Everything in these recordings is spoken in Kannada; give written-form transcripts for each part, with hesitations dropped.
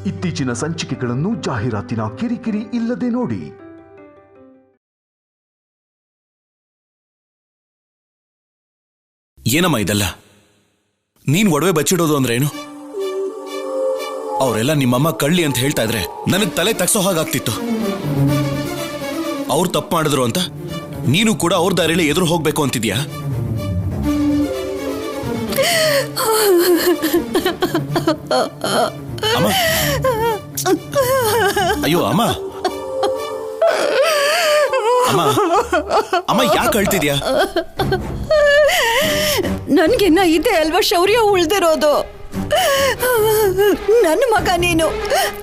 ಇತ್ತೀಚಿನ ಸಂಚಿಕೆಗಳನ್ನು ಜಾಹೀರಾತಿನ ಕಿರಿಕಿರಿ ಇಲ್ಲದೆ ನೋಡಿ. ಏನಮ್ಮ ಇದೆಲ್ಲ? ನೀನ್ ಒಡವೆ ಬಚ್ಚಿಡೋದು ಅಂದ್ರೇನು? ಅವರೆಲ್ಲ ನಿಮ್ಮಮ್ಮ ಕಳ್ಳಿ ಅಂತ ಹೇಳ್ತಾ ಇದ್ರೆ ನನಗ್ ತಲೆ ತಗ್ಸೋ ಹಾಗಾಗ್ತಿತ್ತು. ಅವ್ರು ತಪ್ಪು ಮಾಡಿದ್ರು ಅಂತ ನೀನು ಕೂಡ ಅವ್ರ ದಾರಿಯಲ್ಲಿ ಎದುರು ಹೋಗ್ಬೇಕು ಅಂತಿದ್ಯಾ? ಅಮ್ಮ, ಅಯ್ಯೋ ಅಮ್ಮ, ಅಮ್ಮ, ಅಮ್ಮ ಯಾಕೆ ಅಳ್ತಿದ್ಯಾ? ನನ್ಗಿನ್ನ ಇದೆ ಅಲ್ವಾ ಶೌರ್ಯ ಉಳ್ದಿರೋದು. ನನ್ನ ಮಗ ನೀನು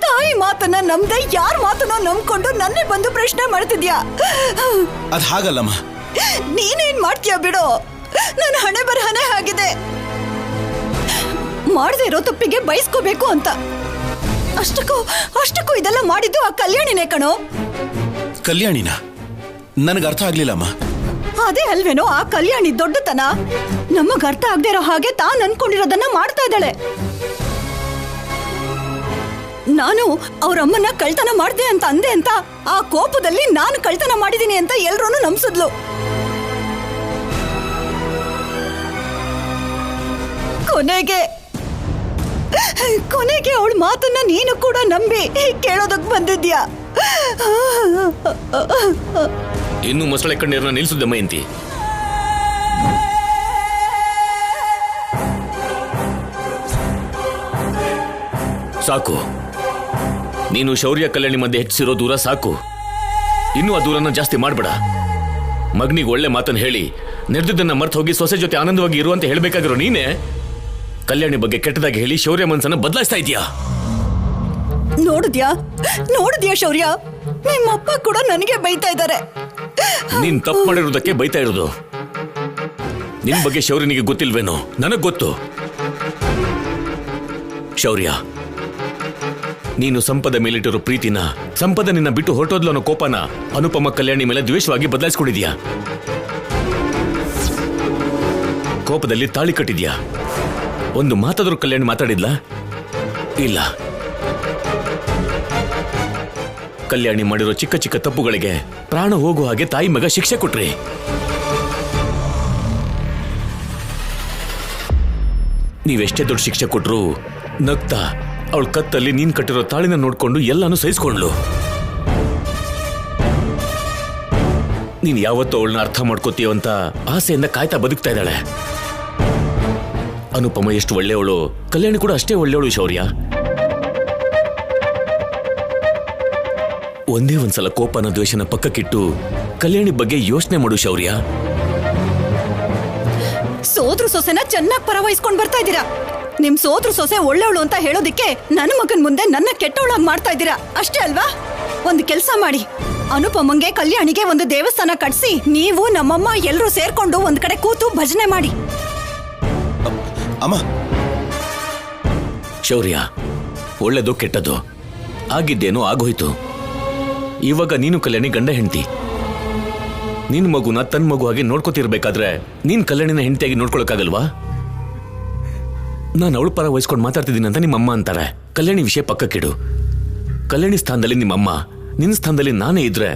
ತಾಯಿ ಮಾತನ್ನ ನಮ್ದೆ ಯಾರ ಮಾತನ್ನ ನಂಬ್ಕೊಂಡು ನನ್ನೇ ಬಂದು ಪ್ರಶ್ನೆ ಮಾಡ್ತಿದ್ಯಾ? ಅದ್ ಹಾಗಲ್ಲಮ್ಮ. ನೀನೇನ್ ಮಾಡ್ತೀಯ ಬಿಡು, ನನ್ನ ಹಣೆ ಬರಹನೇ ಆಗಿದೆ. ಮಾಡದೇ ಇರೋ ತಪ್ಪಿಗೆ ಬಯಸ್ಕೋಬೇಕು ಅಂತ. ಅಷ್ಟಕ್ಕೂ ಇದೆಲ್ಲ ಮಾಡಿದ್ದು ಆ ಕಲ್ಯಾಣಿನೇ ಕಣೋ. ಕಲ್ಯಾಣಿನ? ನನಗೆ ಅರ್ಥ ಆಗ್ಲಿಲ್ಲಮ್ಮ. ಅದೇ ಅಲ್ವೇನೋ ಆ ಕಲ್ಯಾಣಿ ದೊಡ್ಡತನ. ನಮಗ್ ಅರ್ಥ ಆಗದೆ ಇರೋ ಹಾಗೆ ತಾನು ಅನ್ಕೊಂಡಿರೋದನ್ನ ಮಾಡ್ತಾ ಇದ್ದಾಳೆ. ನಾನು ಅವ್ರಮ್ಮನ್ನ ಕಳ್ತನ ಮಾಡ್ದೆ ಅಂತ ಅಂದೆ ಅಂತ ಆ ಕೋಪದಲ್ಲಿ ನಾನು ಕಳ್ತನ ಮಾಡಿದೀನಿ ಅಂತ ಎಲ್ರೂ ನಂಬಿಸಿದ್ಲು. ಕೊನೆಗೆ ಅವಳ ಮಾತನ್ನ ನೀನು ಕೂಡ ನಂಬಿ ಕೇಳೋದಕ್ ಬಂದಿದ್ಯಾ? ಇನ್ನು ಮೊಸಳೆ ಕಣ್ಣೀರನ್ನ ನಿಲ್ಸುತ್ತೆ ಮಯಂತಿ. ಸಾಕು, ನೀನು ಶೌರ್ಯ ಕಲ್ಯಾಣಿ ಮಧ್ಯೆ ಹೆಚ್ಚಿಸಿರೋ ದೂರ ಸಾಕು. ಇನ್ನೂ ಆ ದೂರನ ಜಾಸ್ತಿ ಮಾಡ್ಬೇಡ. ಮಗನಿಗೆ ಒಳ್ಳೆ ಮಾತನ್ನು ಹೇಳಿ ನಡೆದಿದ್ದನ್ನ ಮರ್ತು ಹೋಗಿ ಸೊಸೆ ಜೊತೆ ಆನಂದವಾಗಿ ಇರುವಂತೆ ಹೇಳಬೇಕಾಗಿರೋ ನೀನೇ ಕಲ್ಯಾಣಿ ಬಗ್ಗೆ ಕೆಟ್ಟದಾಗಿ ಹೇಳಿ ಶೌರ್ಯ ಮನಸ್ಸನ್ನ ಬದಲಾಯಿಸ್ತಾ ಇದೀಯಾ. ನೋಡಿದ್ಯಾ ಶೌರ್ಯ, ನಿಮ್ಮಪ್ಪ ಕೂಡ ನನಗೆ ಬೈತಾ ಇದ್ದಾರೆ. ನೀನ್ ತಪ್ಪು ಮಾಡಿರೋದಕ್ಕೆ ಬೈತಾ ಇರೋದು. ನಿನ್ ಬಗ್ಗೆ ಶೌರ್ಯನಿಗೆ ಗೊತ್ತಿಲ್ವೇನೋ? ನನಗ್ ಗೊತ್ತು. ಶೌರ್ಯ, ನೀನು ಸಂಪದ ಮೇಲಿಟ್ಟಿರೋ ಪ್ರೀತಿನ, ಸಂಪದ ನಿನ್ನ ಬಿಟ್ಟು ಹೊರಟೋದ್ಲು ಅನ್ನೋ ಕೋಪನ ಅನುಪಮ ಕಲ್ಯಾಣಿ ಮೇಲೆ ದ್ವೇಷವಾಗಿ ಬದಲಾಯಿಸ್ಕೊಂಡಿದ್ಯಾ. ಕೋಪದಲ್ಲಿ ತಾಳಿ ಕಟ್ಟಿದ್ಯಾ. ಒಂದು ಮಾತಾದ್ರೂ ಕಲ್ಯಾಣಿ ಮಾತಾಡಿದ್ಲಾ? ಇಲ್ಲ. ಕಲ್ಯಾಣಿ ಮಾಡಿರೋ ಚಿಕ್ಕ ಚಿಕ್ಕ ತಪ್ಪುಗಳಿಗೆ ಪ್ರಾಣ ಹೋಗುವ ಹಾಗೆ ತಾಯಿ ಮಗ ಶಿಕ್ಷೆ ಕೊಟ್ರಿ. ನೀವೆಷ್ಟೇ ದೊಡ್ಡ ಶಿಕ್ಷೆ ಕೊಟ್ರು ನಗ್ತಾ ಅವಳ ಕತ್ತಲ್ಲಿ ನೀನ್ ಕಟ್ಟಿರೋ ತಾಳಿನ ನೋಡ್ಕೊಂಡು ಎಲ್ಲಾನು ಸಹಿಸ್ಕೊಂಡ್ಲು. ನೀನ್ ಯಾವತ್ತೂ ಅವಳನ್ನ ಅರ್ಥ ಮಾಡ್ಕೋತೀಯೋ ಅಂತ ಆಸೆಯಿಂದ ಕಾಯ್ತಾ ಬದುಕ್ತಾ ಇದ್ದಾಳೆ. ಅನುಪಮ ಎಷ್ಟು ಒಳ್ಳೆಯವಳು, ಕಲ್ಯಾಣಿ ಕೂಡ ಅಷ್ಟೇ ಒಳ್ಳೆಯವಳು. ಶೌರ್ಯ, ಒಂದೇ ಒಂದ್ಸಲ ಕೋಪನ ದ್ವೇಷನ ಪಕ್ಕಕ್ಕಿಟ್ಟು ಕಲ್ಯಾಣಿ ಬಗ್ಗೆ ಯೋಚನೆ ಮಾಡು ಶೌರ್ಯ. ಸೋದ್ರು ಸೊಸೆನ ಚೆನ್ನಾಗಿ ಪರವಹಿಸ್ಕೊಂಡ್ ಬರ್ತಾ ಇದ್ದೀರಾ. ನಿಮ್ ಸೋದ್ರು ಸೊಸೆ ಒಳ್ಳೆವಳು ಅಂತ ಹೇಳೋದಿಕ್ಕೆ ನನ್ನ ಮಗನ್ ಮುಂದೆ ನನ್ನ ಕೆಟ್ಟವಳಾಗಿ ಮಾಡ್ತಾ ಇದ್ದೀರಾ ಅಷ್ಟೇ ಅಲ್ವಾ? ಒಂದು ಕೆಲಸ ಮಾಡಿ, ಅನುಪಮಂಗೆ ಕಲ್ಯಾಣಿಗೆ ಒಂದು ದೇವಸ್ಥಾನ ಕಟ್ಸಿ ನೀವು ನಮ್ಮಮ್ಮ ಎಲ್ಲರೂ ಸೇರ್ಕೊಂಡು ಒಂದ್ ಕಡೆ ಕೂತು ಭಜನೆ ಮಾಡಿ. ಅಮ್ಮ, ಶೌರ್ಯ, ಒಳ್ಳೆದು ಕೆಟ್ಟದ್ದು ಆಗಿದ್ದೇನೋ ಆಗೋಯ್ತು. ಇವಾಗ ನೀನು ಕಲ್ಯಾಣಿ ಗಂಡ ಹೆಂಡತಿ. ನಿನ್ ಮಗುನ ತನ್ನ ಮಗು ಹಾಗೆ ನೋಡ್ಕೋತಿರ್ಬೇಕಾದ್ರೆ ನೀನ್ ಕಲ್ಯಾಣಿನ ಹೆಂಡತಿಯಾಗಿ ನೋಡ್ಕೊಳಕ್ಕಾಗಲ್ವಾ? ನಾನು ಅವಳ ಪರ ವಹಿಸ್ಕೊಂಡು ಮಾತಾಡ್ತಿದ್ದೀನಿ ಅಂತ ನಿಮ್ಮಮ್ಮ ಅಂತಾರೆ. ಕಲ್ಯಾಣಿ ವಿಷಯ ಪಕ್ಕಕ್ಕಿಡು. ಕಲ್ಯಾಣಿ ಸ್ಥಾನದಲ್ಲಿ ನಿಮ್ಮಮ್ಮ, ನಿನ್ನ ಸ್ಥಾನದಲ್ಲಿ ನಾನೇ ಇದ್ರೆ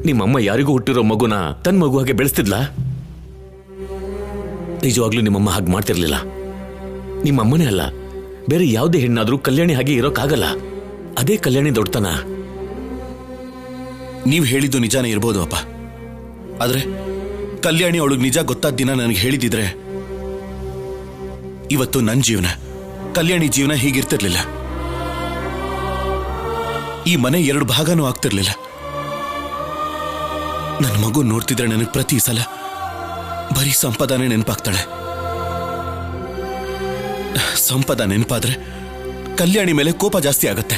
ನಿಮ್ಮಮ್ಮ ಯಾರಿಗೂ ಹುಟ್ಟಿರೋ ಮಗುನ ತನ್ನ ಮಗು ಹಾಗೆ ಬೆಳೆಸ್ತಿದ್ಲಾ? ನಿಜವಾಗ್ಲೂ ನಿಮ್ಮಮ್ಮ ಹಾಗೆ ಮಾಡ್ತಿರ್ಲಿಲ್ಲ. ನಿಮ್ಮಮ್ಮನೇ ಅಲ್ಲ, ಬೇರೆ ಯಾವುದೇ ಹೆಣ್ಣಾದ್ರೂ ಕಲ್ಯಾಣಿ ಹಾಗೆ ಇರೋಕ್ಕಾಗಲ್ಲ. ಅದೇ ಕಲ್ಯಾಣಿ ದೊಡ್ಡತನ. ನೀವು ಹೇಳಿದ್ದು ನಿಜಾನೇ ಇರ್ಬೋದು ಅಪ್ಪ. ಆದ್ರೆ ಕಲ್ಯಾಣಿ ಅವಳಿಗೆ ನಿಜ ಗೊತ್ತಾದ ದಿನ ನನಗೆ ಹೇಳಿದಿದ್ರೆ ಇವತ್ತು ನನ್ನ ಜೀವನ, ಕಲ್ಯಾಣಿ ಜೀವನ ಹೀಗಿರ್ತಿರ್ಲಿಲ್ಲ. ಈ ಮನೆ 2 ಭಾಗನೂ ಆಗ್ತಿರ್ಲಿಲ್ಲ. ನನ್ನ ಮಗು ನೋಡ್ತಿದ್ರೆ ನನಗೆ ಪ್ರತಿ ಸಲ ಬರೀ ಸಂಪದಾನೇ ನೆನಪಾಗ್ತಾಳೆ. ಸಂಪದ ನೆನಪಾದ್ರೆ ಕಲ್ಯಾಣಿ ಮೇಲೆ ಕೋಪ ಜಾಸ್ತಿ ಆಗತ್ತೆ.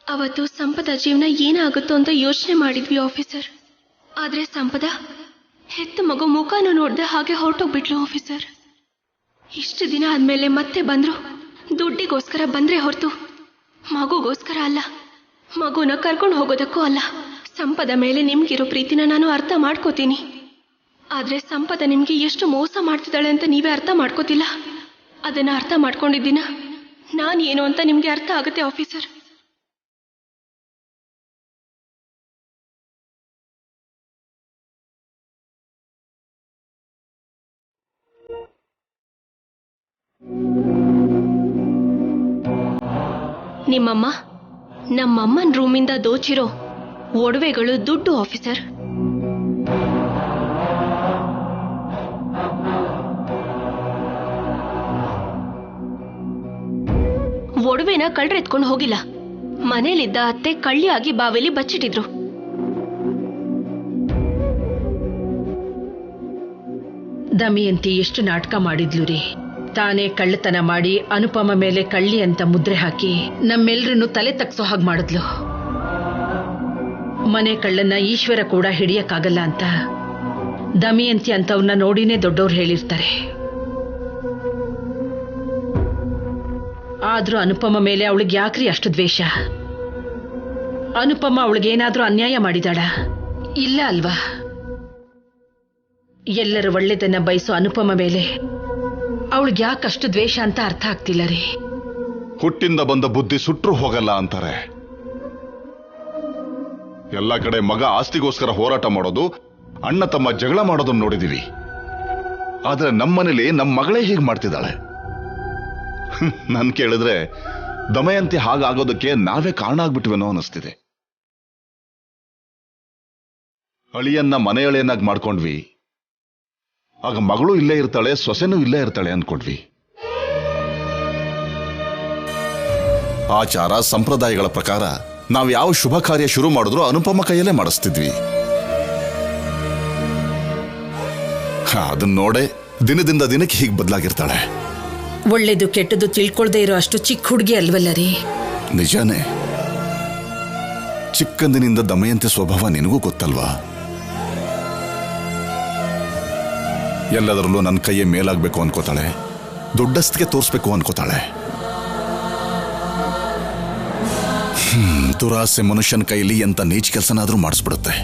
ಅವತ್ತು ಸಂಪದ ಜೀವನ ಏನಾಗುತ್ತೋ ಅಂತ ಯೋಚನೆ ಮಾಡಿದ್ವಿ ಆಫೀಸರ್. ಆದ್ರೆ ಸಂಪದ ಹೆತ್ತ ಮಗು ಮುಖನೂ ನೋಡ್ದೆ ಹಾಗೆ ಹೊರಟೋಗ್ಬಿಟ್ಲು ಆಫೀಸರ್. ಇಷ್ಟು ದಿನ ಆದ್ಮೇಲೆ ಮತ್ತೆ ಬಂದ್ರು. ದುಡ್ಡಿಗೋಸ್ಕರ ಬಂದ್ರೆ ಹೊರತು ಮಗುಗೋಸ್ಕರ ಅಲ್ಲ, ಮಗುನ ಕರ್ಕೊಂಡು ಹೋಗೋದಕ್ಕೂ ಅಲ್ಲ. ಸಂಪದ ಮೇಲೆ ನಿಮ್ಗಿರೋ ಪ್ರೀತಿನ ನಾನು ಅರ್ಥ ಮಾಡ್ಕೋತೀನಿ. ಆದ್ರೆ ಸಂಪದ ನಿಮ್ಗೆ ಎಷ್ಟು ಮೋಸ ಮಾಡ್ತಿದ್ದಾಳೆ ಅಂತ ನೀವೇ ಅರ್ಥ ಮಾಡ್ಕೋತಿಲ್ಲ. ಅದನ್ನ ಅರ್ಥ ಮಾಡ್ಕೊಂಡಿದ್ದೀನ ನಾನು ಏನು ಅಂತ ನಿಮ್ಗೆ ಅರ್ಥ ಆಗುತ್ತೆ ಆಫೀಸರ್. ನಿಮ್ಮಮ್ಮ ನಮ್ಮಮ್ಮನ ರೂಮಿಂದ ದೋಚಿರೋ ಒಡವೆಗಳು ದುಡ್ಡು ಆಫೀಸರ್. ಒಡವೆನ ಕಳ್ರೆತ್ಕೊಂಡು ಹೋಗಿಲ್ಲ. ಮನೇಲಿದ್ದ ಅತ್ತೆ ಕಳ್ಳಿಯಾಗಿ ಬಾವಿಲಿ ಬಚ್ಚಿಟ್ಟಿದ್ರು. ದಮಯಂತಿ ಎಷ್ಟು ನಾಟಕ ಮಾಡಿದ್ಲು ರೀ. ತಾನೇ ಕಳ್ಳತನ ಮಾಡಿ ಅನುಪಮ ಮೇಲೆ ಕಳ್ಳಿ ಅಂತ ಮುದ್ರೆ ಹಾಕಿ ನಮ್ಮೆಲ್ರನ್ನು ತಲೆ ತಗ್ಸೋ ಹಾಗೆ ಮಾಡಿದ್ಲು. ಮನೆ ಕಳ್ಳನ್ನ ಈಶ್ವರ ಕೂಡ ಹಿಡಿಯಕ್ಕಾಗಲ್ಲ ಅಂತ ದಮಯಂತಿ ಅಂತವ್ರನ್ನ ನೋಡಿನೇ ದೊಡ್ಡವ್ರು ಹೇಳಿರ್ತಾರೆ. ಆದ್ರೂ ಅನುಪಮ ಮೇಲೆ ಅವಳಿಗೆ ಯಾಕ್ರಿ ಅಷ್ಟು ದ್ವೇಷ? ಅನುಪಮ ಅವಳಿಗೇನಾದ್ರೂ ಅನ್ಯಾಯ ಮಾಡಿದಾಳ? ಇಲ್ಲ ಅಲ್ವಾ? ಎಲ್ಲರ ಒಳ್ಳೆದನ್ನ ಬಯಸೋ ಅನುಪಮ ಮೇಲೆ ಅವಳಿಗೆ ಯಾಕಷ್ಟು ದ್ವೇಷ ಅಂತ ಅರ್ಥ ಆಗ್ತಿಲ್ಲ ರೀ. ಹುಟ್ಟಿಂದ ಬಂದ ಬುದ್ಧಿ ಸುಟ್ರು ಹೋಗಲ್ಲ ಅಂತಾರೆ. ಎಲ್ಲ ಕಡೆ ಮಗ ಆಸ್ತಿಗೋಸ್ಕರ ಹೋರಾಟ ಮಾಡೋದು, ಅಣ್ಣ ತಮ್ಮ ಜಗಳ ಮಾಡೋದನ್ನ ನೋಡಿದೀವಿ. ಆದ್ರೆ ನಮ್ಮನೇಲಿ ನಮ್ಮ ಮಗಳೇ ಹೀಗೆ ಮಾಡ್ತಿದ್ದಾಳೆ. ನನ್ ಕೇಳಿದ್ರೆ ದಮಯಂತಿ ಹಾಗಾಗೋದಕ್ಕೆ ನಾವೇ ಕಾರಣ ಆಗ್ಬಿಟ್ವೇನೋ ಅನಿಸ್ತಿದೆ. ಅಳಿಯನ್ನ ಮನೆಯಳಿಯನ್ನಾಗಿ ಮಾಡ್ಕೊಂಡ್ವಿ. ಆಗ ಮಗಳು ಇಲ್ಲೇ ಇರ್ತಾಳೆ, ಸೊಸೆನೂ ಇಲ್ಲೇ ಇರ್ತಾಳೆ ಅನ್ಕೊಂಡ್ವಿ. ಆಚಾರ ಸಂಪ್ರದಾಯಗಳ ಪ್ರಕಾರ ನಾವು ಯಾವ ಶುಭ ಕಾರ್ಯ ಶುರು ಮಾಡಿದ್ರು ಅನುಪಮ ಕೈಯಲ್ಲೇ ಮಾಡಿಸ್ತಿದ್ವಿ. ಅದನ್ನ ನೋಡೆ ದಿನದಿಂದ ದಿನಕ್ಕೆ ಹೀಗೆ ಬದಲಾಗಿರ್ತಾಳೆ. ಒಳ್ಳೇದು ಕೆಟ್ಟದ್ದು ತಿಳ್ಕೊಳ್ದೇ ಇರೋ ಅಷ್ಟು ಚಿಕ್ಕ ಹುಡುಗಿ ಅಲ್ವಲ್ಲ ರೀ? ನಿಜಾನೇ. ಚಿಕ್ಕಂದಿನಿಂದ ದಮಯಂತಿ ಸ್ವಭಾವ ನಿನಗೂ ಗೊತ್ತಲ್ವಾ? ಎಲ್ಲದರಲ್ಲೂ ನನ್ನ ಕೈಯೇ ಮೇಲಾಗಬೇಕು ಅನ್ಕೋತಾಳೆ, ದೊಡ್ಡಸ್ತಿಗೆ ತೋರಿಸ್ಬೇಕು ಅನ್ಕೋತಾಳೆ. ದುರಾಸೆ ಮನುಷ್ಯನ ಕೈಯಲ್ಲಿ ಎಂತ ನೀಚ ಕೆಲಸನಾದ್ರೂ ಮಾಡಿಸ್ಬಿಡುತ್ತೆ.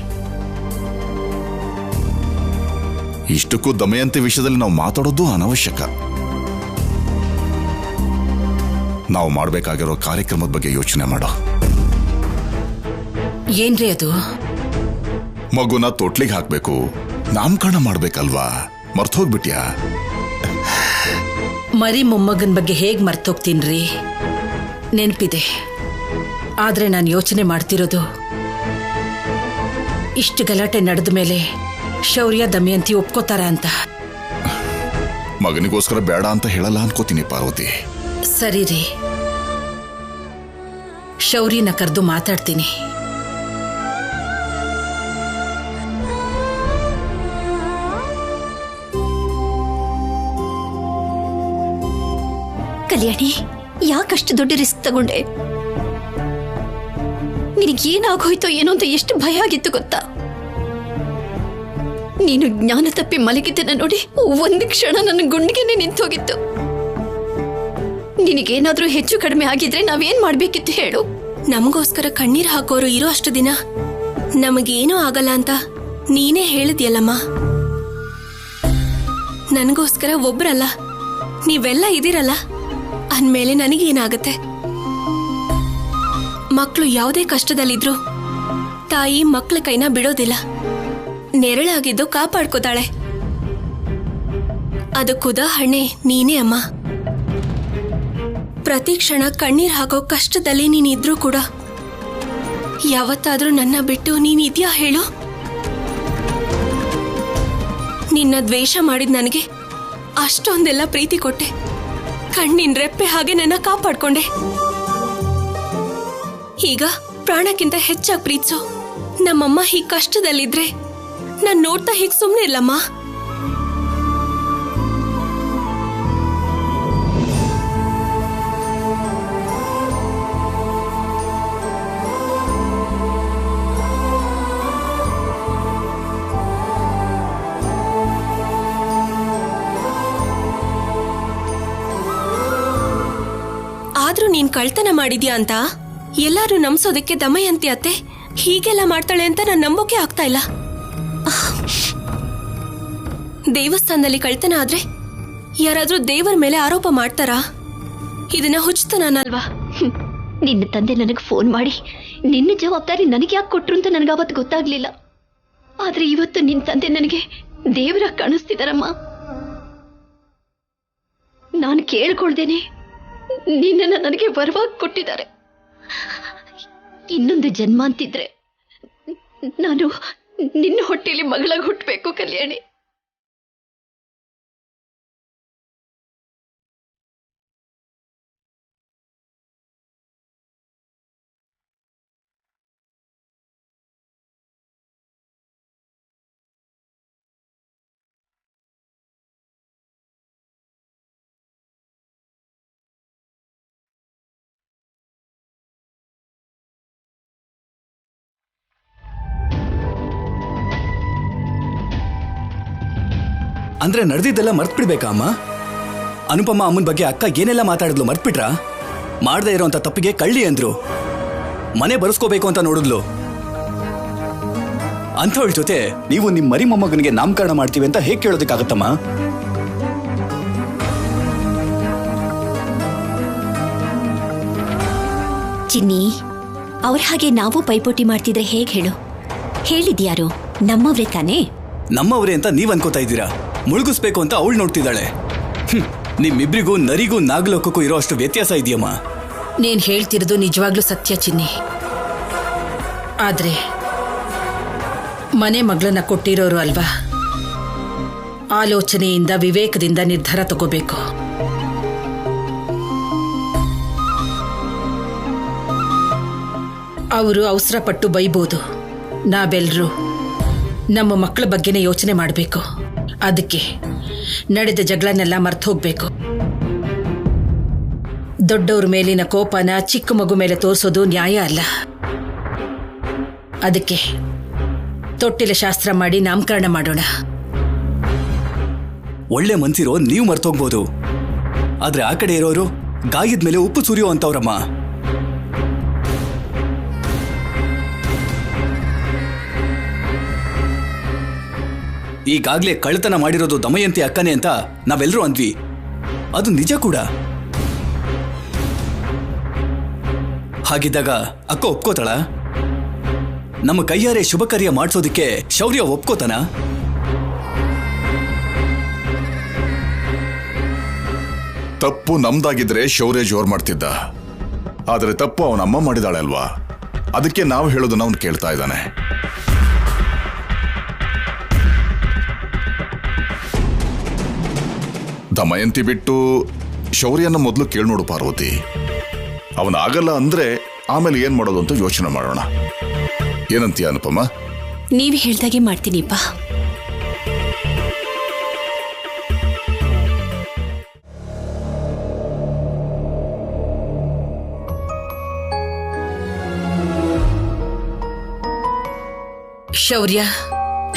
ಇಷ್ಟಕ್ಕೂ ದಮಯಂತಿ ವಿಷಯದಲ್ಲಿ ನಾವು ಮಾತಾಡೋದು ಅನವಶ್ಯಕ. ನಾವು ಮಾಡಬೇಕಾಗಿರೋ ಕಾರ್ಯಕ್ರಮದ ಬಗ್ಗೆ ಯೋಚನೆ ಮಾಡೋ. ಏನ್ರಿ ಅದು? ಮಗುನ ತೊಟ್ಲಿಗೆ ಹಾಕ್ಬೇಕು, ನಾಮಕರಣ ಮಾಡ್ಬೇಕಲ್ವಾ? ಮರ್ತೋಗ್ಬಿಟ್ಯಾ? ಮರಿ ಮೊಮ್ಮಗನ್ ಬಗ್ಗೆ ಹೇಗ್ ಮರ್ತೋಗ್ತೀನ್ರಿ? ನೆನಪಿದೆ. ಆದ್ರೆ ನಾನು ಯೋಚನೆ ಮಾಡ್ತಿರೋದು, ಇಷ್ಟು ಗಲಾಟೆ ನಡೆದ ಮೇಲೆ ಶೌರ್ಯ ದಮಯಂತಿ ಒಪ್ಕೋತಾರ ಅಂತ. ಮಗನಿಗೋಸ್ಕರ ಬೇಡ ಅಂತ ಹೇಳಲ್ಲ ಅನ್ಕೋತೀನಿ ಪಾರ್ವತಿ. ಸರಿ ರೀ, ಶೌರ್ಯನ ಕರೆದು ಮಾತಾಡ್ತೀನಿ. ಕಲ್ಯಾಣಿ, ಯಾಕಷ್ಟು ದೊಡ್ಡ ರಿಸ್ಕ್ ತಗೊಂಡೆ? ನಿನಗೇನಾಗೋಯ್ತೋ ಏನೋ ಅಂತ ಎಷ್ಟು ಭಯ ಆಗಿತ್ತು ಗೊತ್ತಾ? ನೀನು ಜ್ಞಾನ ತಪ್ಪಿ ಮಲಗಿದ್ದನ್ನ ನೋಡಿ ಒಂದು ಕ್ಷಣ ನನ್ನ ಗುಂಡಿಗೆನೆ ನಿಂತೋಗಿತ್ತು. ನಿನಗೇನಾದ್ರೂ ಹೆಚ್ಚು ಕಡಿಮೆ ಆಗಿದ್ರೆ ನಾವೇನ್ ಮಾಡ್ಬೇಕಿತ್ತು ಹೇಳು? ನಮಗೋಸ್ಕರ ಕಣ್ಣೀರ್ ಹಾಕೋರು ಇರೋ ಅಷ್ಟು ದಿನ ನಮಗೇನೂ ಆಗಲ್ಲ ಅಂತ ನೀನೇ ಹೇಳಿದ್ಯಲ್ಲಮ್ಮ. ನನಗೋಸ್ಕರ ಒಬ್ರಲ್ಲ, ನೀವೆಲ್ಲ ಇದಿರಲ್ಲ ಅಂದ್ಮೇಲೆ ನನಗೇನಾಗತ್ತೆ? ಮಕ್ಕಳು ಯಾವುದೇ ಕಷ್ಟದಲ್ಲಿದ್ರು ತಾಯಿ ಮಕ್ಕಳ ಕೈನ ಬಿಡೋದಿಲ್ಲ. ನೆರಳಾಗಿದ್ದು ಕಾಪಾಡ್ಕೋತಾಳೆ. ಅದಕ್ಕುದಾಹರಣೆ ನೀನೇ ಅಮ್ಮ. ಪ್ರತಿ ಕ್ಷಣ ಕಣ್ಣೀರ್ ಹಾಕೋ ಕಷ್ಟದಲ್ಲಿ ನೀನಿದ್ರೂ ಕೂಡ ಯಾವತ್ತಾದ್ರೂ ನನ್ನ ಬಿಟ್ಟು ನೀನಿದ್ಯಾ ಹೇಳು? ನಿನ್ನ ದ್ವೇಷ ಮಾಡಿದ್ ನನಗೆ ಅಷ್ಟೊಂದೆಲ್ಲ ಪ್ರೀತಿ ಕೊಟ್ಟೆ. ಕಣ್ಣಿನ ರೆಪ್ಪೆ ಹಾಗೆ ನನ್ನ ಕಾಪಾಡ್ಕೊಂಡೆ. ಈಗ ಪ್ರಾಣಕ್ಕಿಂತ ಹೆಚ್ಚಾಗಿ ಪ್ರೀತಿಸೋ ನಮ್ಮಮ್ಮ ಹೀಗ್ ಕಷ್ಟದಲ್ಲಿದ್ರೆ ನಾನ್ ನೋಡ್ತಾ ಹೀಗ್ ಸುಮ್ನೆ ಇಲ್ಲಮ್ಮ. ಆದ್ರೂ ನೀನ್ ಕಳ್ತನ ಮಾಡಿದ್ಯಾ ಅಂತ ಎಲ್ಲಾರು ನಂಬ್ಸೋದಕ್ಕೆ ದಮಯಂತಿ ಅತ್ತೆ ಹೀಗೆಲ್ಲ ಮಾಡ್ತಾಳೆ ಅಂತ ನಾನು ನಂಬೋಕೆ ಆಗ್ತಾ ಇಲ್ಲ. ದೇವಸ್ಥಾನದಲ್ಲಿ ಕಳ್ತನ ಆದ್ರೆ ಯಾರಾದ್ರೂ ದೇವರ ಮೇಲೆ ಆರೋಪ ಮಾಡ್ತಾರಾ? ಇದನ್ನ ಹುಚ್ಚುತನಲ್ವಾ? ನಿನ್ನ ತಂದೆ ನನಗೆ ಫೋನ್ ಮಾಡಿ ನಿನ್ನ ಜವಾಬ್ದಾರಿ ನನಗೆ ಯಾಕೆ ಕೊಟ್ರು ಅಂತ ನನಗೆ ಅವತ್ತು ಗೊತ್ತಾಗ್ಲಿಲ್ಲ. ಆದ್ರೆ ಇವತ್ತು ನಿನ್ನ ತಂದೆ ನನಗೆ ದೇವರ ಕಾಣಿಸ್ತಿದಾರಮ್ಮ. ನಾನು ಕೇಳ್ಕೊಳ್ದೇನೆ ನಿನ್ನನ್ನು ನನಗೆ ವರವಾಗಿ ಕೊಟ್ಟಿದ್ದಾರೆ. ಇನ್ನೊಂದು ಜನ್ಮ ಅಂತಿದ್ರೆ ನಾನು ನಿನ್ನ ಹೊಟ್ಟೆಯಲ್ಲಿ ಮಗಳಾಗಿ ಹುಟ್ಟಬೇಕು ಕಲ್ಯಾಣಿ. ಅಂದ್ರೆ ನಡೆದಿದ್ದೆಲ್ಲ ಮರ್ತ್ಬಿಡ್ಬೇಕಾ ಅಮ್ಮ? ಅನುಪಮ ಅಮ್ಮನ ಬಗ್ಗೆ ಅಕ್ಕ ಏನೆಲ್ಲ ಮಾತಾಡಿದ್ಲು ಮರ್ತ್ಬಿಟ್ರಾ? ಮಾಡದೇ ಇರೋಂಥ ತಪ್ಪಿಗೆ ಕಳ್ಳಿ ಅಂದ್ರು, ಮನೆ ಬರೆಸ್ಕೋಬೇಕು ಅಂತ ನೋಡಿದ್ಲು. ಅಂಥವಳ ಜೊತೆ ನೀವು ನಿಮ್ಮ ಮರಿ ಮೊಮ್ಮಗನಿಗೆ ನಾಮಕರಣ ಮಾಡ್ತೀವಿ ಅಂತ ಹೇಗೆ ಕೇಳೋದಕ್ಕಾಗತ್ತಮ್ಮ? ಚಿನ್ನಿ, ಅವ್ರ ಹಾಗೆ ನಾವು ಪೈಪೋಟಿ ಮಾಡ್ತಿದ್ರೆ ಹೇಗೆ ಹೇಳು? ಹೇಳಿದ್ಯಾರು? ನಮ್ಮವ್ರೆ ತಾನೇ? ನಮ್ಮವ್ರೆ ಅಂತ ನೀವ್ ಅನ್ಕೋತಾ ಇದ್ದೀರಾ? ಮುಳುಗಿಸ್ಬೇಕು ಅಂತ ಅವಳು ನೋಡ್ತಿದ್ದಾಳೆ. ನಿಮ್ಮಿಬ್ರಿಗೂ ನರಿಗೂ ನಾಗಲೋಕಕ್ಕೂ ಇರೋ ಅಷ್ಟು ವ್ಯತ್ಯಾಸ ಇದೆಯಮ್ಮ. ನೀನ್ ಹೇಳ್ತಿರೋದು ನಿಜವಾಗ್ಲೂ ಸತ್ಯ ಚಿನ್ನಿ. ಆದ್ರೆ ಮನೆ ಮಗಳನ್ನ ಕೊಟ್ಟಿರೋರು ಅಲ್ವಾ, ಆಲೋಚನೆಯಿಂದ ವಿವೇಕದಿಂದ ನಿರ್ಧಾರ ತಗೋಬೇಕು. ಅವರು ಅವಸರ ಪಟ್ಟು ಬೈಬೋದು, ನಾವೆಲ್ಲರೂ ನಮ್ಮ ಮಕ್ಕಳ ಬಗ್ಗೆನೇ ಯೋಚನೆ ಮಾಡಬೇಕು. ಅದಕ್ಕೆ ನಡೆದ ಜಗಳನ್ನೆಲ್ಲ ಮರ್ತು ಹೋಗ್ಬೇಕು. ದೊಡ್ಡವ್ರ ಮೇಲಿನ ಕೋಪನ ಚಿಕ್ಕ ಮಗು ಮೇಲೆ ತೋರಿಸೋದು ನ್ಯಾಯ ಅಲ್ಲ. ಅದಕ್ಕೆ ತೊಟ್ಟಿಲ ಶಾಸ್ತ್ರ ಮಾಡಿ ನಾಮಕರಣ ಮಾಡೋಣ. ಒಳ್ಳೆ ಮನ್ಸಿರೋ ನೀವು ಮರ್ತೋಗ್ಬೋದು, ಆದ್ರೆ ಆ ಕಡೆ ಇರೋರು ಗಾಯದ ಮೇಲೆ ಉಪ್ಪು ಸುರಿಯೋ ಅಂತವ್ರಮ್ಮ. ಈಗಾಗ್ಲೇ ಕಳ್ಳತನ ಮಾಡಿರೋದು ದಮಯಂತಿ ಅಕ್ಕನೇ ಅಂತ ನಾವೆಲ್ಲರೂ ಅಂದ್ವಿ. ಅದು ನಿಜ ಕೂಡ. ಹಾಗಿದ್ದಾಗ ಅಕ್ಕ ಒಪ್ಕೋತಾಳ? ನಮ್ಮ ಕೈಯಾರೆ ಶುಭ ಕಾರ್ಯ ಮಾಡಿಸೋದಕ್ಕೆ ಶೌರ್ಯ ಒಪ್ಕೋತಾನ? ತಪ್ಪು ನಮ್ದಾಗಿದ್ರೆ ಶೌರ್ಯ ಜೋರ್ ಮಾಡ್ತಿದ್ದ. ಆದ್ರೆ ತಪ್ಪು ಅವನಮ್ಮ ಮಾಡಿದಾಳೆ ಅಲ್ವಾ, ಅದಕ್ಕೆ ನಾವು ಹೇಳೋದನ್ನ ಅವನು ಕೇಳ್ತಾ ಇದ್ದಾನೆ. ದಮಯಂತಿ ಬಿಟ್ಟು ಶೌರ್ಯನ ಮೊದಲು ಕೇಳಿ ನೋಡು ಪಾರ್ವತಿ. ಅವನಾಗಲ್ಲ ಅಂದ್ರೆ ಆಮೇಲೆ ಏನ್ ಮಾಡೋದು ಅಂತ ಯೋಚನೆ ಮಾಡೋಣ. ಏನಂತೀಯ ಅನುಪಮ? ನೀವು ಹೇಳ್ದಾಗೆ ಮಾಡ್ತೀನಿಪ್ಪ.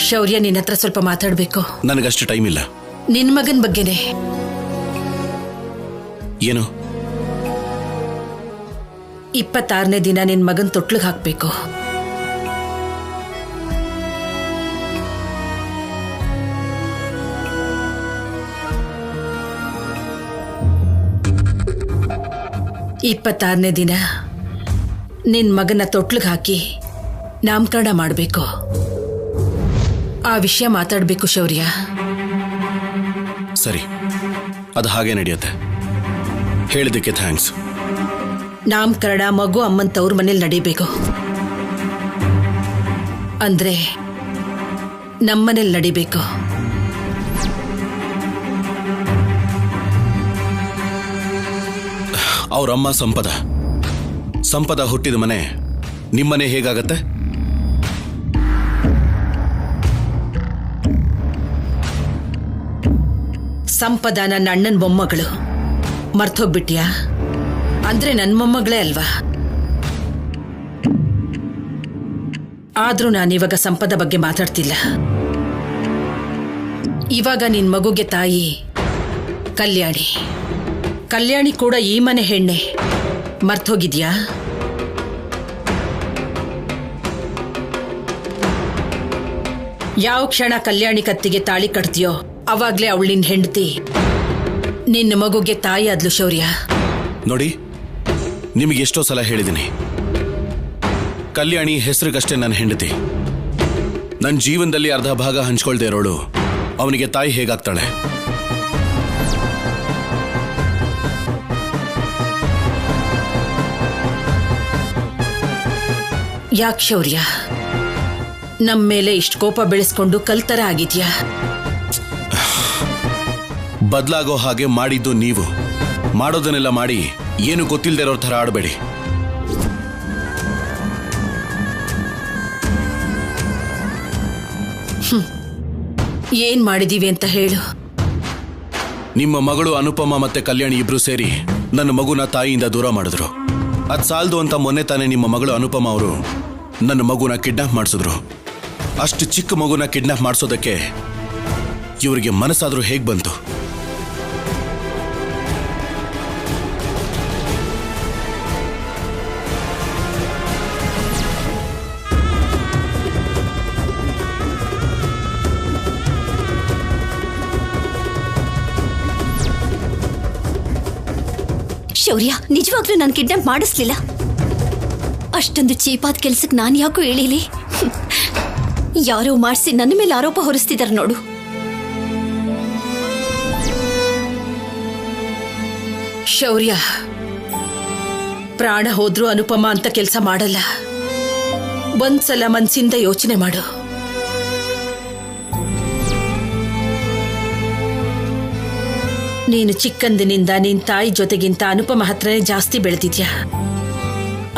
ಶೌರ್ಯ ನಿನ್ನ ಹತ್ರ ಸ್ವಲ್ಪ ಮಾತಾಡ್ಬೇಕು. ನನಗಷ್ಟು ಟೈಮ್ ಇಲ್ಲ. ನಿನ್ ಮಗನ್ ಬಗ್ಗೆನೆ. ಏನು? 26ನೇ ದಿನ ನಿನ್ ಮಗನ್ ತೊಟ್ಲಿಗೆ ಹಾಕ್ಬೇಕು. ಇಪ್ಪತ್ತಾರನೇ ದಿನ ನಿನ್ ಮಗನ ತೊಟ್ಲಿಗೆ ಹಾಕಿ ನಾಮಕರಣ ಮಾಡಬೇಕು. ಆ ವಿಷಯ ಮಾತಾಡಬೇಕು ಶೌರ್ಯ. ಸರಿ, ಅದು ಹಾಗೆ ನಡೆಯುತ್ತೆ. ಹೇಳಿದ್ದಕ್ಕೆ ಥ್ಯಾಂಕ್ಸ್. ನಾಮಕರಣ ಮಗು ಅಮ್ಮನ್ ತವ್ರ ಮನೇಲಿ ನಡೀಬೇಕು. ಅಂದ್ರೆ ನಮ್ಮನೇಲಿ ನಡಿಬೇಕು. ಅವರಮ್ಮ ಸಂಪದ ಹುಟ್ಟಿದ ಮನೆ ನಿಮ್ಮನೆ ಹೇಗಾಗತ್ತೆ? ಸಂಪದ ನನ್ನ ಅಣ್ಣನ ಮೊಮ್ಮಗಳು. ಮರ್ತೋಗ್ಬಿಟ್ಯಾ? ಅಂದ್ರೆ ನನ್ನ ಮೊಮ್ಮಗಳೇ ಅಲ್ವಾ? ಆದ್ರೂ ನಾನಿವಾಗ ಸಂಪದ ಬಗ್ಗೆ ಮಾತಾಡ್ತಿಲ್ಲ. ಇವಾಗ ನಿನ್ ಮಗುಗೆ ತಾಯಿ ಕಲ್ಯಾಣಿ ಕೂಡ ಈ ಮನೆ ಹೆಣ್ಣೆ. ಮರ್ತೋಗಿದ್ಯಾ? ಯಾವ ಕ್ಷಣ ಕಲ್ಯಾಣಿ ಕತ್ತಿಗೆ ತಾಳಿ ಕಟ್ತೀಯೋ ಅವಾಗ್ಲೇ ಅವಳು ನಿನ್ನ ಹೆಂಡತಿ, ನಿನ್ನ ಮಗುಗೆ ತಾಯಿ ಆದ್ಲು ಶೌರ್ಯ. ನೋಡಿ, ನಿಮಗೆ ಎಷ್ಟೋ ಸಲ ಹೇಳಿದ್ದೀನಿ, ಕಲ್ಯಾಣಿ ಹೆಸರಿಗಷ್ಟೇ ನನ್ನ ಹೆಂಡತಿ. ನನ್ನ ಜೀವನದಲ್ಲಿ ಅರ್ಧ ಭಾಗ ಹಂಚ್ಕೊಳ್ದೇ ಇರೋಳು ಅವನಿಗೆ ತಾಯಿ ಹೇಗಾಗ್ತಾಳೆ? ಯಾಕೆ ಶೌರ್ಯ ನಮ್ಮ ಮೇಲೆ ಇಷ್ಟು ಕೋಪ ಬೆಳೆಸ್ಕೊಂಡು ಕಲ್ತರ ಆಗಿದ್ಯಾ? ಬದಲಾಗೋ ಹಾಗೆ ಮಾಡಿದ್ದು ನೀವು. ಮಾಡೋದನ್ನೆಲ್ಲ ಮಾಡಿ ಏನು ಗೊತ್ತಿಲ್ಲದೆ ಇರೋ ಥರ ಆಡಬೇಡಿ. ಏನ್ ಮಾಡಿದೀವಿ ಅಂತ ಹೇಳು. ನಿಮ್ಮ ಮಗಳು ಅನುಪಮ ಮತ್ತೆ ಕಲ್ಯಾಣಿ ಇಬ್ರು ಸೇರಿ ನನ್ನ ಮಗುನ ತಾಯಿಯಿಂದ ದೂರ ಮಾಡಿದ್ರು. ಅದ್ ಸಾಲದು ಅಂತ ಮೊನ್ನೆ ತಾನೇ ನಿಮ್ಮ ಮಗಳು ಅನುಪಮ ಅವರು ನನ್ನ ಮಗುನ ಕಿಡ್ನಾಪ್ ಮಾಡಿಸಿದ್ರು. ಅಷ್ಟು ಚಿಕ್ಕ ಮಗುನ ಕಿಡ್ನಾಪ್ ಮಾಡಿಸೋದಕ್ಕೆ ಇವರಿಗೆ ಮನಸ್ಸಾದ್ರೂ ಹೇಗ್ ಬಂತು? ಶೌರ್ಯ, ನಿಜವಾಗ್ಲೂ ನಾನು ಕಿಡ್ನಾಪ್ ಮಾಡಿಸ್ಲಿಲ್ಲ. ಅಷ್ಟೊಂದು ಚೀಪಾದ ಕೆಲ್ಸಕ್ಕೆ ನಾನು ಯಾಕೋ ಹೇಳಿಲಿ? ಯಾರೋ ಮಾಡಿಸಿ ನನ್ನ ಮೇಲೆ ಆರೋಪ ಹೊರಿಸ್ತಿದ್ದಾರೆ ನೋಡು. ಶೌರ್ಯ, ಪ್ರಾಣ ಹೋದ್ರೂ ಅನುಪಮ ಅಂತ ಕೆಲಸ ಮಾಡಲ್ಲ. ಒಂದ್ಸಲ ಮನ್ಸಿಂದ ಯೋಚನೆ ಮಾಡು. ನೀನು ಚಿಕ್ಕಂದಿನಿಂದ ನಿನ್ ತಾಯಿ ಜೊತೆಗಿಂತ ಅನುಪಮ ಹತ್ರನೇ ಜಾಸ್ತಿ ಬೆಳೆದಿದ್ಯಾ.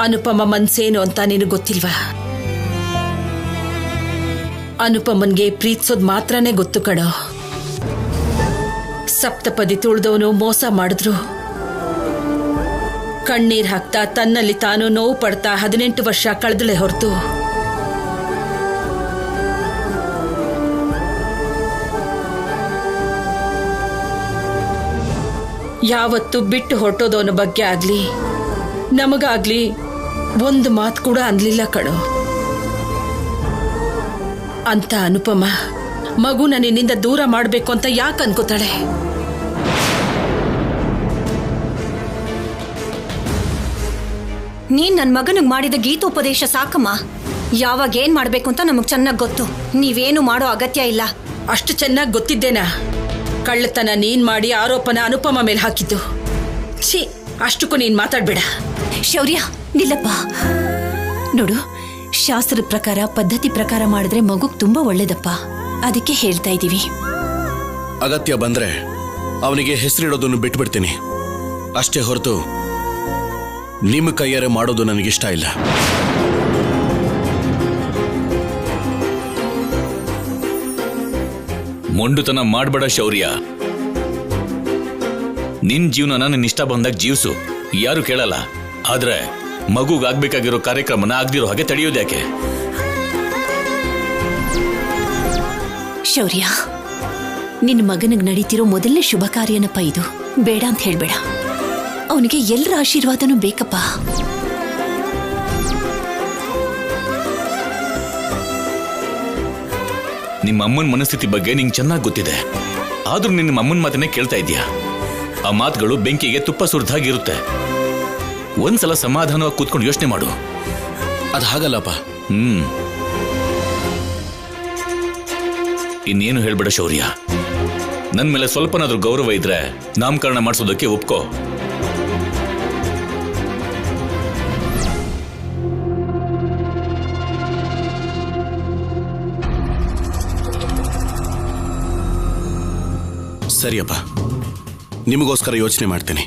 ಅನುಪಮ ಮನ್ಸೇನು ಅಂತ ನಿನಗೆ ಗೊತ್ತಿಲ್ವಾ? ಅನುಪಮನ್ಗೆ ಪ್ರೀತಿಸೋದ್ ಮಾತ್ರನೇ ಗೊತ್ತು ಕಣೋ. ಸಪ್ತಪದಿ ತುಳಿದವನು ಮೋಸ ಮಾಡಿದ್ರು ಕಣ್ಣೀರ್ ಹಾಕ್ತಾ ತನ್ನಲ್ಲಿ ತಾನು ನೋವು ಪಡ್ತಾ 18 ವರ್ಷ ಕಳೆದಳೆ ಹೊರತು ಯಾವತ್ತು ಬಿಟ್ಟು ಹೊರಟೋದವನ ಬಗ್ಗೆ ಆಗ್ಲಿ ನಮಗಾಗ್ಲಿ ಒಂದು ಮಾತು ಕೂಡ ಅನ್ಲಿಲ್ಲ ಕಣೋ. ಅಂತ ಅನುಪಮ ಮಗುನ ನಿನ್ನಿಂದ ದೂರ ಮಾಡಬೇಕು ಅಂತ ಯಾಕೆ ಅನ್ಕೋತಾಳೆ? ನೀನ್ ನನ್ನ ಮಗನಿಗೆ ಮಾಡಿದ ಗೀತೋಪದೇಶ ಸಾಕಮ್ಮ. ಯಾವಾಗ ಏನ್ ಮಾಡ್ಬೇಕು ಅಂತ ನಮಗ್ ಚೆನ್ನಾಗ್ ಗೊತ್ತು. ನೀವೇನು ಮಾಡೋ ಅಗತ್ಯ ಇಲ್ಲ. ಅಷ್ಟು ಚೆನ್ನಾಗಿ ಗೊತ್ತಿದ್ದೇನಾ? ಕಳ್ಳತನ ನೀನ್ ಮಾಡಿ ಆರೋಪನ ಅನುಪಮ ಮೇಲೆ ಹಾಕಿದ್ದು. ಛೀ, ಅಷ್ಟಕ್ಕೂ ನೀನ್ ಮಾತಾಡ್ಬೇಡ. ಶೌರ್ಯ, ನಿಲ್ಲಪ್ಪ. ನೋಡು, ಶಾಸ್ತ್ರದ ಪ್ರಕಾರ ಪದ್ಧತಿ ಪ್ರಕಾರ ಮಾಡಿದ್ರೆ ಮಗುಗ್ ತುಂಬಾ ಒಳ್ಳೇದಪ್ಪ. ಅದಕ್ಕೆ ಹೇಳ್ತಾ ಇದ್ದೀವಿ. ಅಗತ್ಯ ಬಂದ್ರೆ ಅವನಿಗೆ ಹೆಸರಿಡೋದನ್ನು ಬಿಟ್ಬಿಡ್ತೀನಿ ಅಷ್ಟೇ ಹೊರತು ನಿಮ್ಮ ಕೈಯಾರೆ ಮಾಡೋದು ನನಗಿಷ್ಟ ಇಲ್ಲ. ಮೊಂಡುತನ ಮಾಡ್ಬೇಡ ಶೌರ್ಯ. ನಿನ್ ಜೀವನನ ನಿನ್ನ ಇಷ್ಟ ಬಂದಾಗ ಜೀವ್ಸು, ಯಾರು ಕೇಳಲ್ಲ. ಆದ್ರೆ ಮಗುಗಾಗ್ಬೇಕಾಗಿರೋ ಕಾರ್ಯಕ್ರಮನ ಆಗ್ದಿರೋ ಹಾಗೆ ತಡೆಯೋದ್ಯಾಕೆ? ಶೌರ್ಯ, ನಿನ್ನ ಮಗನಿಗೆ ನಡೀತಿರೋ ಮೊದಲನೇ ಶುಭ ಕಾರ್ಯನಪ್ಪ ಇದು. ಬೇಡ ಅಂತ ಹೇಳ್ಬೇಡ. ಅವನಿಗೆ ಎಲ್ಲರ ಆಶೀರ್ವಾದನೂ ಬೇಕಪ್ಪ. ನಿಮ್ಮ ಅಮ್ಮನ ಮನಸ್ಥಿತಿ ಬಗ್ಗೆ ನಿಂಗೆ ಚೆನ್ನಾಗಿ ಗೊತ್ತಿದೆ. ಆದ್ರೂ ನಿನ್ನ ಅಮ್ಮನ ಮಾತನ್ನೇ ಕೇಳ್ತಾ ಇದೀಯಾ. ಆ ಮಾತುಗಳು ಬೆಂಕಿಗೆ ತುಪ್ಪ ಸುರಿದಾಗಿರುತ್ತೆ. ಒಂದ್ಸಲ ಸಮಾಧಾನವಾಗಿ ಕೂತ್ಕೊಂಡು ಯೋಚನೆ ಮಾಡು. ಅದು ಹಾಗಲ್ಲಪ್ಪ. ಇನ್ನೇನು ಹೇಳ್ಬೇಡ ಶೌರ್ಯ. ನನ್ ಮೇಲೆ ಸ್ವಲ್ಪನಾದ್ರೂ ಗೌರವ ಇದ್ರೆ ನಾಮಕರಣ ಮಾಡಿಸೋದಕ್ಕೆ ಒಪ್ಕೋ. ಸರಿಯಪ್ಪ, ನಿಮಗೋಸ್ಕರ ಯೋಚನೆ ಮಾಡ್ತೇನೆ.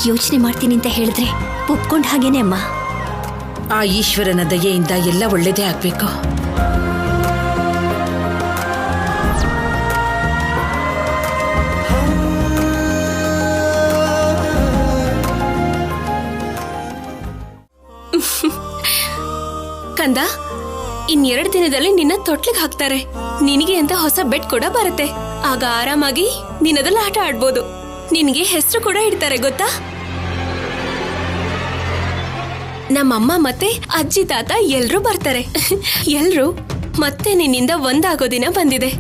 ಯೋಚನೆ ಮಾಡ್ತೀನಿ ಅಂತ ಹೇಳಿದ್ರೆ ಒಪ್ಕೊಂಡ್ ಹಾಗೇನೆ ಅಮ್ಮ. ಆ ಈಶ್ವರನ ದಯೆಯಿಂದ ಎಲ್ಲ ಒಳ್ಳೇದೇ ಆಗ್ಬೇಕು. ಕಂದ, ಇನ್2 ದಿನದಲ್ಲಿ ನಿನ್ನ ತೊಟ್ಲಿಗೆ ಹಾಕ್ತಾರೆ. ನಿನಗೆ ಅಂತ ಹೊಸ ಬೆಡ್ ಕೂಡ ಬರುತ್ತೆ. ಆಗ ಆರಾಮಾಗಿ ನಿನ್ನದಲ್ಲಿ ಆಟ ಆಡ್ಬೋದು. ನಿನಗೆ ಹೆಸರು ಕೂಡ ಇಡ್ತಾರೆ ಗೊತ್ತಾ? ನಮ್ಮಮ್ಮ ಮತ್ತೆ ಅಜ್ಜಿ ತಾತ ಎಲ್ರೂ ಬರ್ತಾರೆ. ಎಲ್ರೂ ಮತ್ತೆ ನಿನ್ನಿಂದ ಒಂದಾಗೋ ದಿನ ಬಂದಿದೆ.